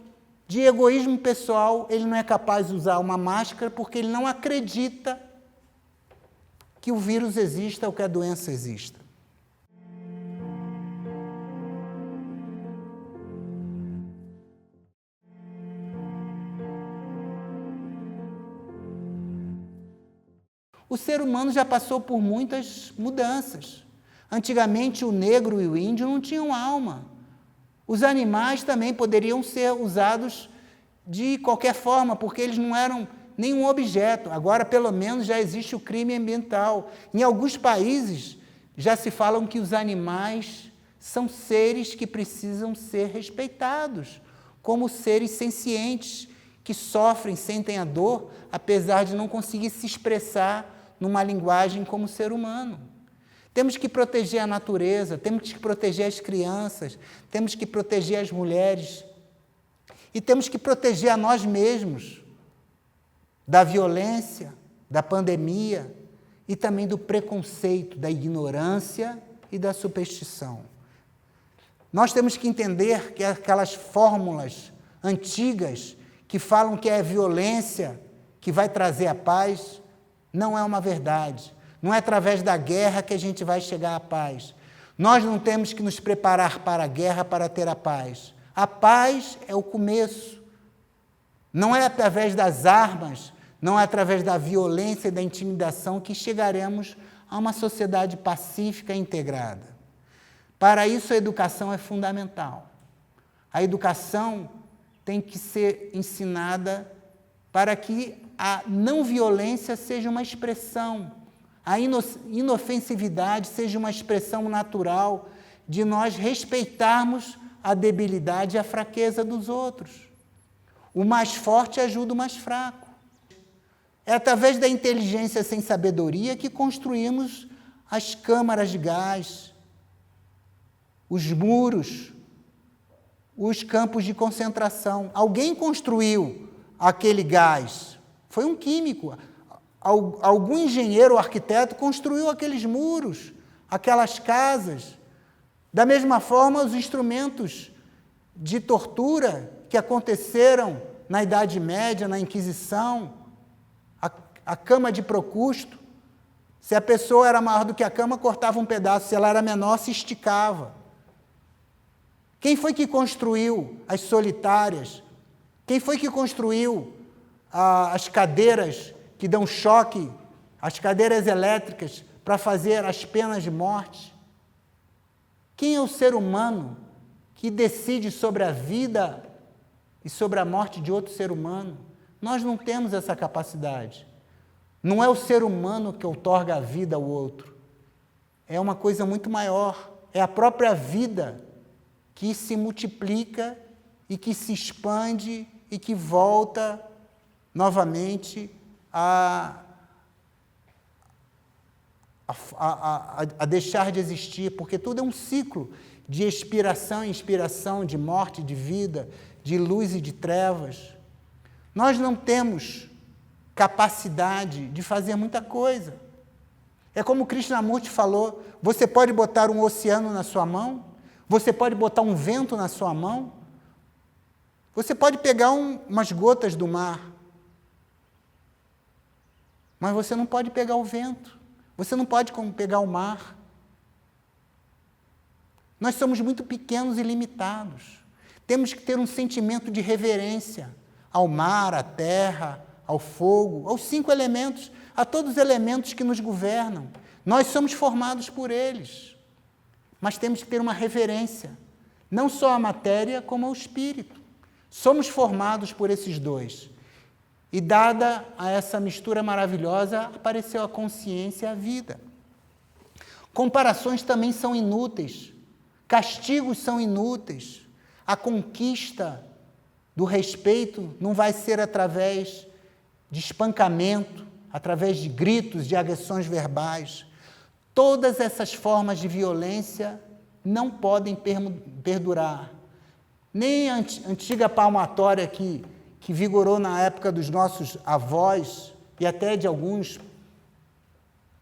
S1: de egoísmo pessoal, ele não é capaz de usar uma máscara porque ele não acredita que o vírus exista ou que a doença exista. O ser humano já passou por muitas mudanças. Antigamente, o negro e o índio não tinham alma. Os animais também poderiam ser usados de qualquer forma, porque eles não eram nenhum objeto. Agora, pelo menos, já existe o crime ambiental. Em alguns países, já se falam que os animais são seres que precisam ser respeitados, como seres sencientes, que sofrem, sentem a dor, apesar de não conseguir se expressar numa linguagem como ser humano. Temos que proteger a natureza, temos que proteger as crianças, temos que proteger as mulheres e temos que proteger a nós mesmos da violência, da pandemia e também do preconceito, da ignorância e da superstição. Nós temos que entender que aquelas fórmulas antigas que falam que é a violência que vai trazer a paz, não é uma verdade. Não é através da guerra que a gente vai chegar à paz. Nós não temos que nos preparar para a guerra para ter a paz. A paz é o começo. Não é através das armas, não é através da violência e da intimidação que chegaremos a uma sociedade pacífica e integrada. Para isso, a educação é fundamental. A educação tem que ser ensinada para que a não violência seja uma expressão, a inofensividade seja uma expressão natural de nós respeitarmos a debilidade e a fraqueza dos outros. O mais forte ajuda o mais fraco. É através da inteligência sem sabedoria que construímos as câmaras de gás, os muros, os campos de concentração. Alguém construiu aquele gás. Foi um químico. Algum engenheiro ou arquiteto construiu aqueles muros, aquelas casas. Da mesma forma, os instrumentos de tortura que aconteceram na Idade Média, na Inquisição, a cama de Procusto. Se a pessoa era maior do que a cama, cortava um pedaço. Se ela era menor, se esticava. Quem foi que construiu as solitárias? Quem foi que construiu as cadeiras que dão choque, as cadeiras elétricas, para fazer as penas de morte? Quem é o ser humano que decide sobre a vida e sobre a morte de outro ser humano? Nós não temos essa capacidade. Não é o ser humano que outorga a vida ao outro. É uma coisa muito maior. É a própria vida que se multiplica e que se expande e que volta novamente a deixar de existir, porque tudo é um ciclo de expiração e inspiração, de morte, de vida, de luz e de trevas. Nós não temos capacidade de fazer muita coisa. É como Krishnamurti falou, você pode botar um oceano na sua mão, você pode botar um vento na sua mão, você pode pegar umas gotas do mar, mas você não pode pegar o vento, você não pode pegar o mar. Nós somos muito pequenos e limitados. Temos que ter um sentimento de reverência ao mar, à terra, ao fogo, aos 5 elementos, a todos os elementos que nos governam. Nós somos formados por eles, mas temos que ter uma reverência, não só à matéria, como ao espírito. Somos formados por esses dois. E dada a essa mistura maravilhosa, apareceu a consciência e a vida. Comparações também são inúteis, castigos são inúteis. A conquista do respeito não vai ser através de espancamento, através de gritos, de agressões verbais. Todas essas formas de violência não podem perdurar. Nem a antiga palmatória que vigorou na época dos nossos avós, e até de alguns,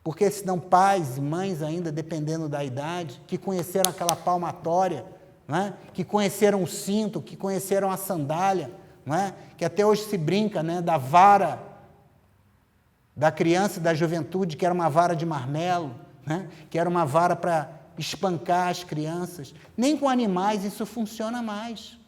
S1: porque senão pais e mães ainda, dependendo da idade, que conheceram aquela palmatória, não é? Que conheceram o cinto, que conheceram a sandália, não é? Que até hoje se brinca, né, da vara da criança e da juventude, que era uma vara de marmelo, né? Que era uma vara para espancar as crianças. Nem com animais isso funciona mais.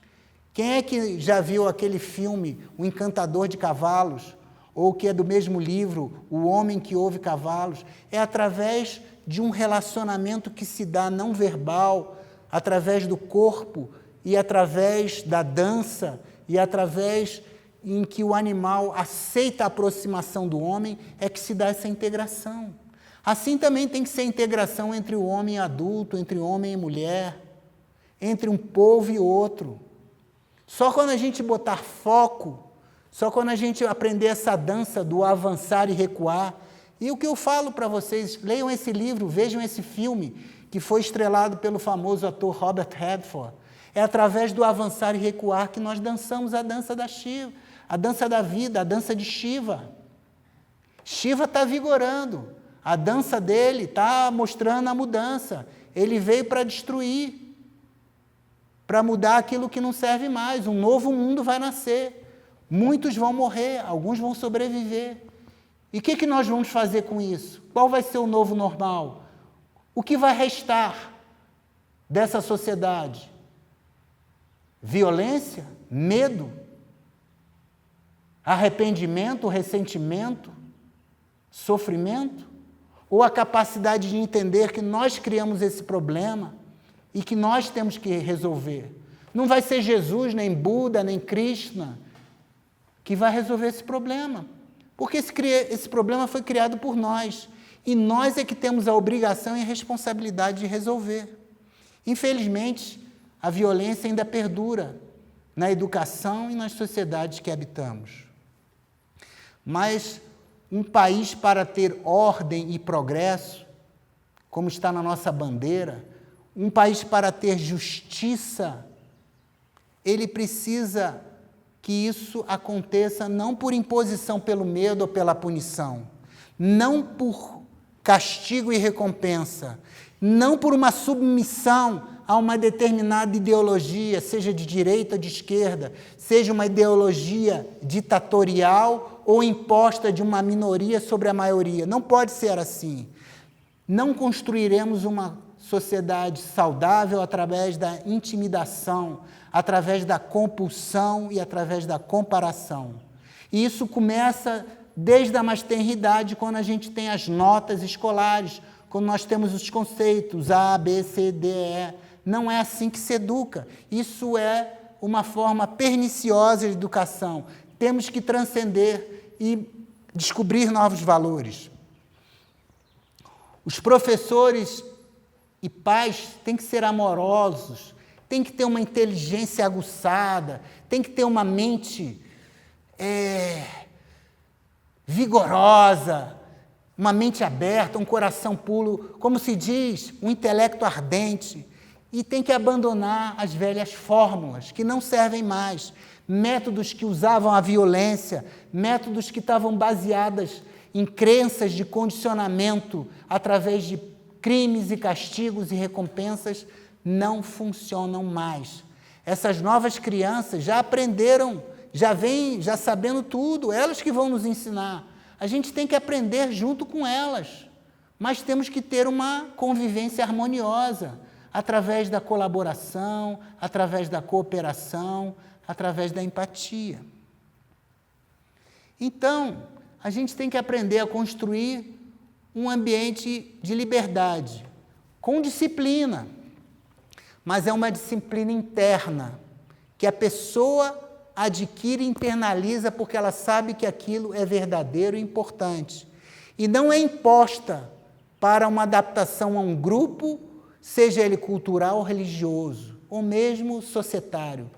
S1: Quem é que já viu aquele filme, O Encantador de Cavalos, ou que é do mesmo livro, O Homem que Ouve Cavalos? É através de um relacionamento que se dá não verbal, através do corpo e através da dança e através em que o animal aceita a aproximação do homem, é que se dá essa integração. Assim também tem que ser a integração entre o homem adulto, entre homem e mulher, entre um povo e outro. Só quando a gente botar foco, só quando a gente aprender essa dança do avançar e recuar. E o que eu falo para vocês, leiam esse livro, vejam esse filme, que foi estrelado pelo famoso ator Robert Redford. É através do avançar e recuar que nós dançamos a dança da Shiva, a dança da vida, a dança de Shiva. Shiva está vigorando, a dança dele está mostrando a mudança. Ele veio para destruir, para mudar aquilo que não serve mais. Um novo mundo vai nascer. Muitos vão morrer, alguns vão sobreviver. E o que nós vamos fazer com isso? Qual vai ser o novo normal? O que vai restar? dessa sociedade? Violência? Medo? Arrependimento, ressentimento, sofrimento? Ou a capacidade de entender que nós criamos esse problema e que nós temos que resolver? Não vai ser Jesus, nem Buda, nem Krishna que vai resolver esse problema, porque esse problema foi criado por nós, e nós é que temos a obrigação e a responsabilidade de resolver. Infelizmente, a violência ainda perdura na educação e nas sociedades que habitamos. Mas um país, para ter ordem e progresso, como está na nossa bandeira, um país para ter justiça, ele precisa que isso aconteça não por imposição pelo medo ou pela punição, não por castigo e recompensa, não por uma submissão a uma determinada ideologia, seja de direita ou de esquerda, seja uma ideologia ditatorial ou imposta de uma minoria sobre a maioria. Não pode ser assim. Não construiremos uma sociedade saudável através da intimidação, através da compulsão e através da comparação. E isso começa desde a mais tenra idade, quando a gente tem as notas escolares, quando nós temos os conceitos A, B, C, D, E. Não é assim que se educa. Isso é uma forma perniciosa de educação. Temos que transcender e descobrir novos valores. Os professores e pais têm que ser amorosos, têm que ter uma inteligência aguçada, têm que ter uma mente vigorosa, uma mente aberta, um coração puro, como se diz, um intelecto ardente. E tem que abandonar as velhas fórmulas, que não servem mais, métodos que usavam a violência, métodos que estavam baseados em crenças de condicionamento através de crimes e castigos e recompensas, não funcionam mais. Essas novas crianças já aprenderam, já vêm já sabendo tudo, elas que vão nos ensinar. A gente tem que aprender junto com elas, mas temos que ter uma convivência harmoniosa, através da colaboração, através da cooperação, através da empatia. Então, a gente tem que aprender a construir um ambiente de liberdade, com disciplina, mas é uma disciplina interna, que a pessoa adquire e internaliza porque ela sabe que aquilo é verdadeiro e importante. E não é imposta para uma adaptação a um grupo, seja ele cultural ou religioso, ou mesmo societário.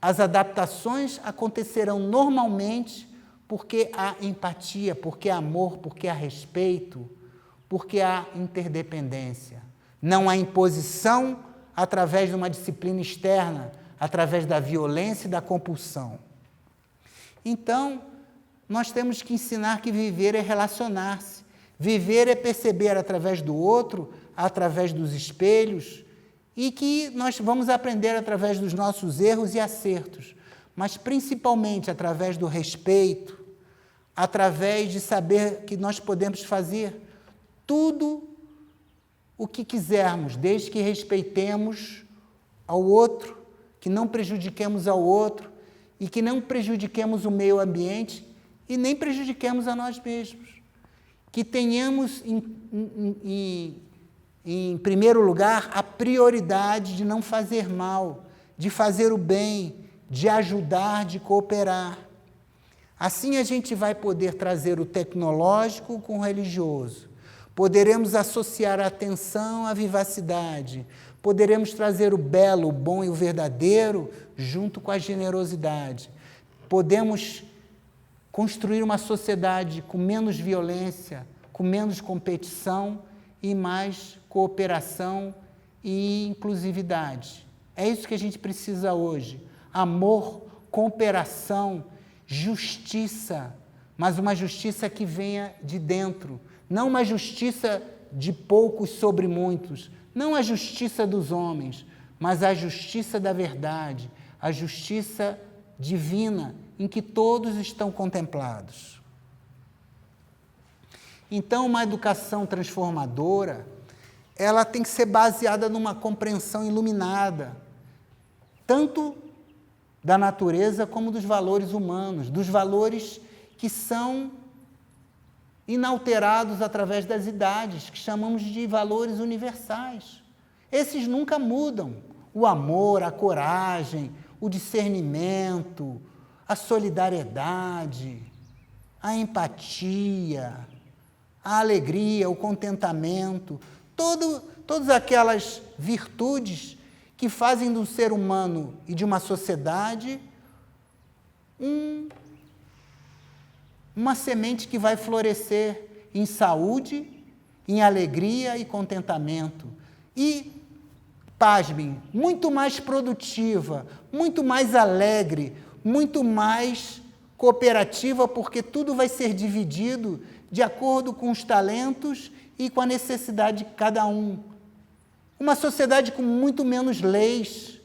S1: As adaptações acontecerão normalmente porque há empatia, porque há amor, porque há respeito, porque há interdependência. Não há imposição através de uma disciplina externa, através da violência e da compulsão. Então, nós temos que ensinar que viver é relacionar-se. Viver é perceber através do outro, através dos espelhos, e que nós vamos aprender através dos nossos erros e acertos, mas principalmente através do respeito, através de saber que nós podemos fazer tudo o que quisermos, desde que respeitemos ao outro, que não prejudiquemos ao outro e que não prejudiquemos o meio ambiente e nem prejudiquemos a nós mesmos. Que tenhamos, em primeiro lugar, a prioridade de não fazer mal, de fazer o bem, de ajudar, de cooperar. Assim a gente vai poder trazer o tecnológico com o religioso. Poderemos associar a atenção à vivacidade. Poderemos trazer o belo, o bom e o verdadeiro junto com a generosidade. Podemos construir uma sociedade com menos violência, com menos competição e mais cooperação e inclusividade. É isso que a gente precisa hoje. Amor, cooperação, justiça, mas uma justiça que venha de dentro, não uma justiça de poucos sobre muitos, não a justiça dos homens, mas a justiça da verdade, a justiça divina, em que todos estão contemplados. Então, uma educação transformadora, ela tem que ser baseada numa compreensão iluminada, tanto da natureza como dos valores humanos, dos valores que são inalterados através das idades, que chamamos de valores universais. Esses nunca mudam. O amor, a coragem, o discernimento, a solidariedade, a empatia, a alegria, o contentamento, todas aquelas virtudes que fazem do ser humano e de uma sociedade uma semente que vai florescer em saúde, em alegria e contentamento. E, pasmem, muito mais produtiva, muito mais alegre, muito mais cooperativa, porque tudo vai ser dividido de acordo com os talentos e com a necessidade de cada um. Uma sociedade com muito menos leis,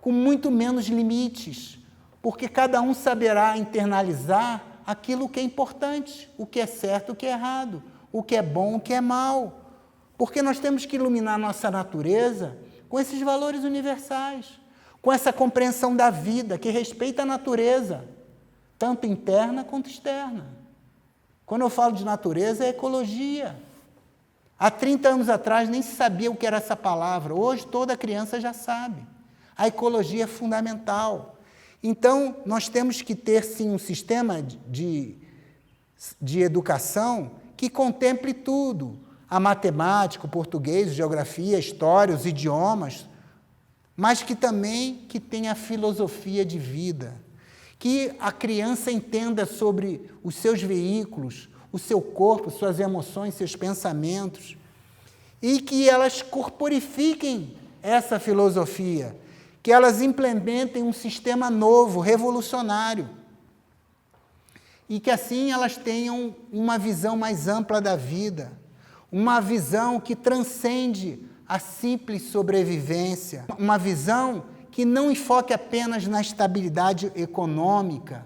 S1: com muito menos limites, porque cada um saberá internalizar aquilo que é importante, o que é certo, o que é errado, o que é bom, o que é mal. Porque nós temos que iluminar nossa natureza com esses valores universais, com essa compreensão da vida, que respeita a natureza, tanto interna quanto externa. Quando eu falo de natureza, é ecologia. Há 30 anos atrás nem se sabia o que era essa palavra, hoje toda criança já sabe. A ecologia é fundamental. Então, nós temos que ter, sim, um sistema de educação que contemple tudo. A matemática, o português, a geografia, a história, os idiomas, mas que também que tenha a filosofia de vida. Que a criança entenda sobre os seus veículos, o seu corpo, suas emoções, seus pensamentos, e que elas corporifiquem essa filosofia, que elas implementem um sistema novo, revolucionário, e que assim elas tenham uma visão mais ampla da vida, uma visão que transcende a simples sobrevivência, uma visão que não enfoque apenas na estabilidade econômica,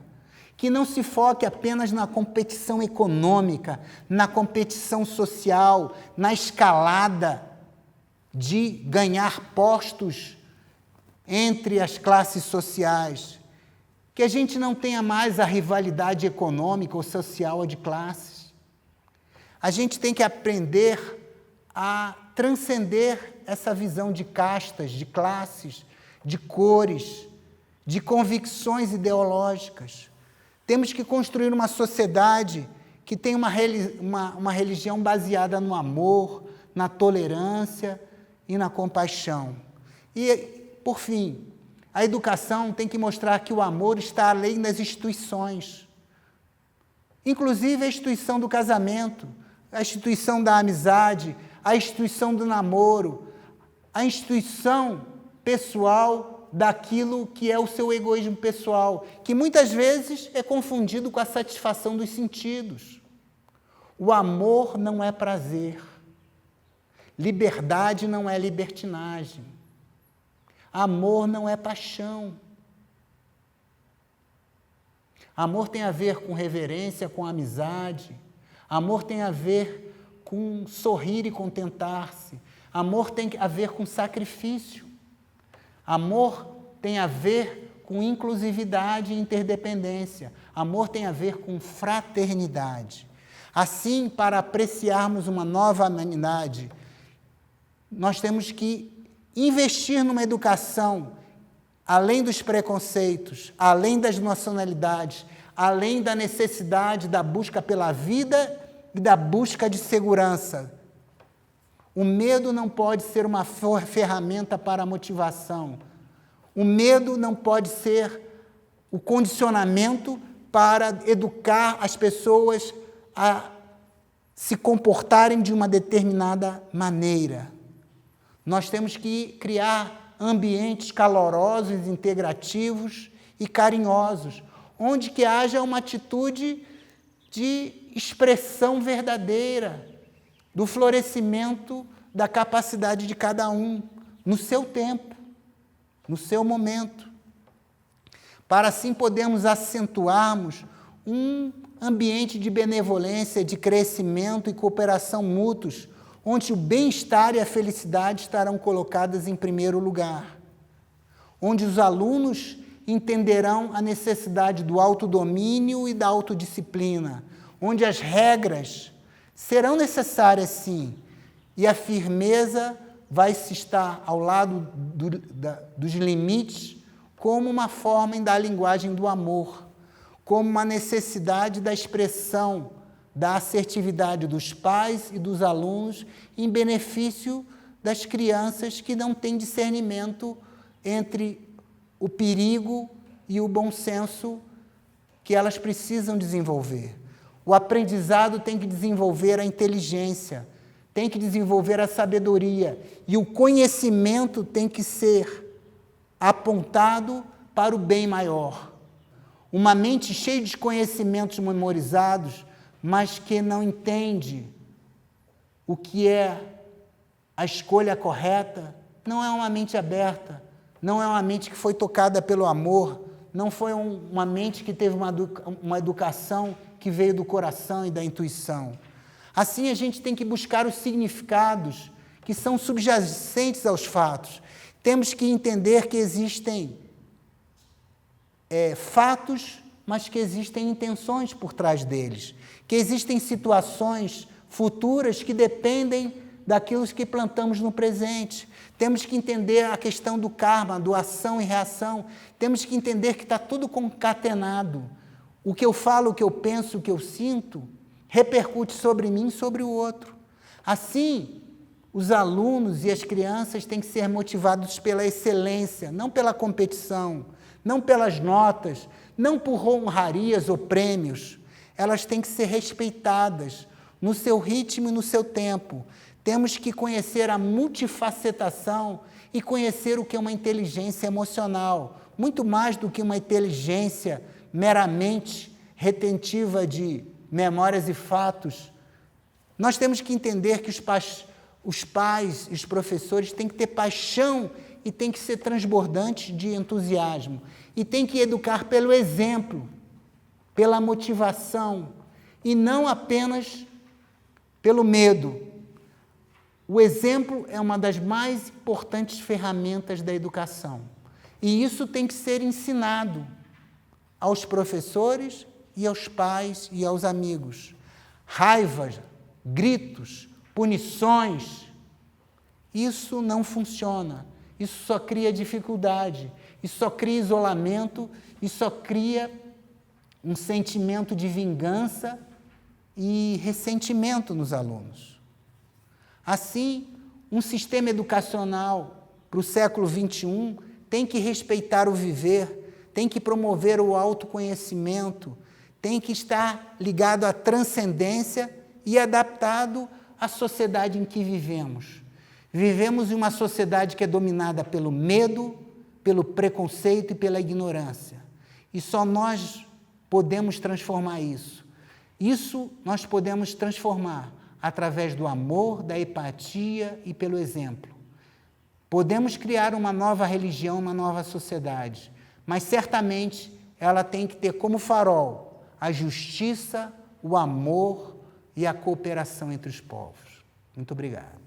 S1: que não se foque apenas na competição econômica, na competição social, na escalada de ganhar postos entre as classes sociais, que a gente não tenha mais a rivalidade econômica ou social de classes. A gente tem que aprender a transcender essa visão de castas, de classes, de cores, de convicções ideológicas. Temos que construir uma sociedade que tenha uma religião baseada no amor, na tolerância e na compaixão. E, por fim, a educação tem que mostrar que o amor está além das instituições, inclusive a instituição do casamento, a instituição da amizade, a instituição do namoro, a instituição pessoal daquilo que é o seu egoísmo pessoal, que muitas vezes é confundido com a satisfação dos sentidos. O amor não é prazer. Liberdade não é libertinagem. Amor não é paixão. Amor tem a ver com reverência, com amizade. Amor tem a ver com sorrir e contentar-se. Amor tem a ver com sacrifício. Amor tem a ver com inclusividade e interdependência. Amor tem a ver com fraternidade. Assim, para apreciarmos uma nova humanidade, nós temos que investir numa educação além dos preconceitos, além das nacionalidades, além da necessidade da busca pela vida e da busca de segurança. O medo não pode ser uma ferramenta para a motivação. O medo não pode ser o condicionamento para educar as pessoas a se comportarem de uma determinada maneira. Nós temos que criar ambientes calorosos, integrativos e carinhosos, onde que haja uma atitude de expressão verdadeira, do florescimento da capacidade de cada um, no seu tempo, no seu momento, para assim podermos acentuarmos um ambiente de benevolência, de crescimento e cooperação mútuos, onde o bem-estar e a felicidade estarão colocadas em primeiro lugar, onde os alunos entenderão a necessidade do autodomínio e da autodisciplina, onde as regras serão necessárias, sim, e a firmeza vai se estar ao lado dos limites como uma forma da linguagem do amor, como uma necessidade da expressão da assertividade dos pais e dos alunos em benefício das crianças que não têm discernimento entre o perigo e o bom senso que elas precisam desenvolver. O aprendizado tem que desenvolver a inteligência, tem que desenvolver a sabedoria, e o conhecimento tem que ser apontado para o bem maior. Uma mente cheia de conhecimentos memorizados, mas que não entende o que é a escolha correta, não é uma mente aberta, não é uma mente que foi tocada pelo amor, não foi uma mente que teve uma educação que veio do coração e da intuição. Assim, a gente tem que buscar os significados que são subjacentes aos fatos. Temos que entender que existem fatos, mas que existem intenções por trás deles, que existem situações futuras que dependem daquilo que plantamos no presente. Temos que entender a questão do karma, do ação e reação. Temos que entender que está tudo concatenado. O que eu falo, o que eu penso, o que eu sinto, repercute sobre mim e sobre o outro. Assim, os alunos e as crianças têm que ser motivados pela excelência, não pela competição, não pelas notas, não por honrarias ou prêmios. Elas têm que ser respeitadas no seu ritmo e no seu tempo. Temos que conhecer a multifacetação e conhecer o que é uma inteligência emocional, muito mais do que uma inteligência meramente retentiva de memórias e fatos. Nós temos que entender que os pais e os professores têm que ter paixão e têm que ser transbordantes de entusiasmo. E têm que educar pelo exemplo, pela motivação, e não apenas pelo medo. O exemplo é uma das mais importantes ferramentas da educação. E isso tem que ser ensinado aos professores e aos pais e aos amigos. Raivas, gritos, punições, isso não funciona. Isso só cria dificuldade, isso só cria isolamento, isso só cria um sentimento de vingança e ressentimento nos alunos. Assim, um sistema educacional para o século XXI tem que respeitar o viver, tem que promover o autoconhecimento, tem que estar ligado à transcendência e adaptado à sociedade em que vivemos. Vivemos em uma sociedade que é dominada pelo medo, pelo preconceito e pela ignorância. E só nós podemos transformar isso. Isso nós podemos transformar através do amor, da empatia e pelo exemplo. Podemos criar uma nova religião, uma nova sociedade, mas certamente ela tem que ter como farol a justiça, o amor e a cooperação entre os povos. Muito obrigado.